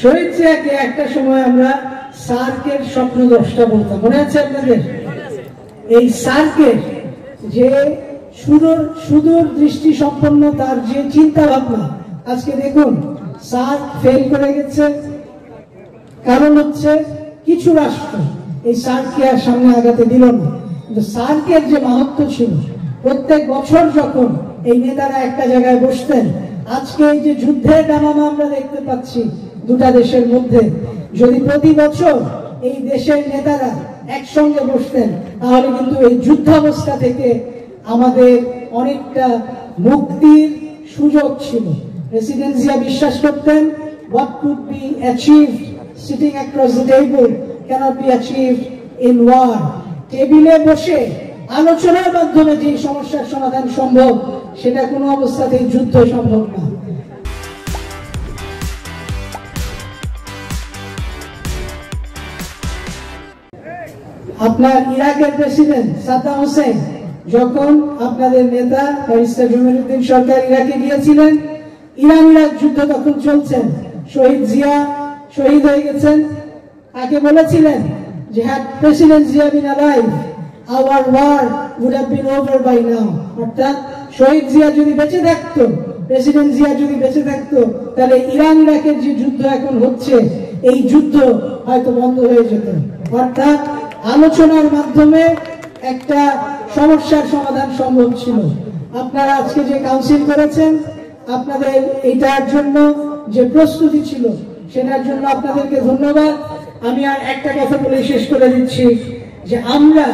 শহীদ জিয়াকে একটা সময় আমরা সার্কের স্বপ্নদ্রষ্টা বলতাম, মনে আছে আপনাদের? এই সার্কের যে সুদূর দৃষ্টি সম্পন্ন তার যে চিন্তা ভাবনা, আজকে দেখুন সার্ক ফেল করে গেছে। কারণ হচ্ছে কিছু রাষ্ট্র এই সার্ককে আর সামনে আগাতে দিল না। কিন্তু সার্কের যে মাহাত্ম ছিল, প্রত্যেক বছর যখন এই নেতারা একটা জায়গায় বসতেন, আজকে এই যে যুদ্ধের ডামামা আমরা দেখতে পাচ্ছি দুটা দেশের মধ্যে, যদি প্রতি বছর এই দেশের নেতারা একসঙ্গে বসতেন তাহলে কিন্তু এই যুদ্ধাবস্থা থেকে আমাদের অনেকটা মুক্তির সুযোগ ছিল। প্রেসিডেন্ট জিয়া বিশ্বাস করতেন, what could be achieved sitting across the table cannot be achieved in war. টেবিলে বসে আলোচনার মাধ্যমে যে সমস্যার সমাধান সম্ভব, সেটা কোনো অবস্থাতেই যুদ্ধ সম্ভব না। আপনার ইরাকের প্রেসিডেন্ট সাদ্দাম হোসেন, যখন আপনাদের নেতা ব্যারিস্টার জমিরুদ্দিন সরকার ইরাকে গিয়েছিলেন, ইরান ইরাক যুদ্ধ তখন চলছেন, শহীদ জিয়া শহীদ হয়ে গেছেন। তাকে বলেছিলেন যে had President Zia been alive, our war would have been over by now. অর্থাৎ শহীদ জিয়া যদি বেঁচে থাকতো, প্রেসিডেন্ট জিয়া যদি বেঁচে থাকতো, তাহলে ইরান ইরাকের যে যুদ্ধ এখন হচ্ছে, এই যুদ্ধ হয়তো বন্ধ হয়ে যেত। অর্থাৎ আলোচনার মাধ্যমে একটা সমস্যার সমাধান সম্ভব ছিল। আপনারা আজকে যে কাউন্সিল করেছেন, আপনাদের এটার জন্য যে প্রস্তুতি ছিল, সেটার জন্য আপনাদেরকে ধন্যবাদ। আমি আর একটা কথা বলে শেষ করে দিচ্ছি যে আমরা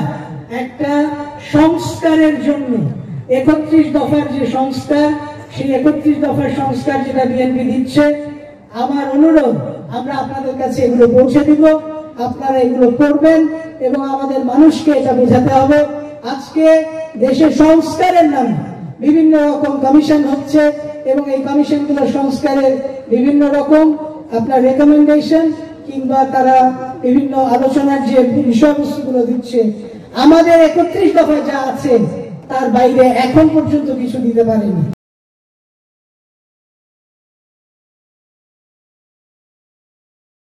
একটা সংস্কারের জন্য 31 দফার যে সংস্কার, সেই 31 দফার সংস্কার যেটা বিএনপি দিচ্ছে, আমার অনুরোধ আমরা আপনাদের কাছে এগুলো পৌঁছে দিব, আপনারা এগুলো করবেন এবং আমাদের মানুষকে এটা বোঝাতে হবে। আজকে দেশের সংস্কারের নামে বিভিন্ন রকম কমিশন হচ্ছে এবং এই কমিশনগুলো সংস্কারের বিভিন্ন রকম আপনার রেকমেন্ডেশন কিংবা তারা বিভিন্ন আলোচনার যে বিষয়বস্তুগুলো দিচ্ছে, আমাদের 31 দফায় যা আছে তার বাইরে এখন পর্যন্ত কিছু দিতে পারেনি।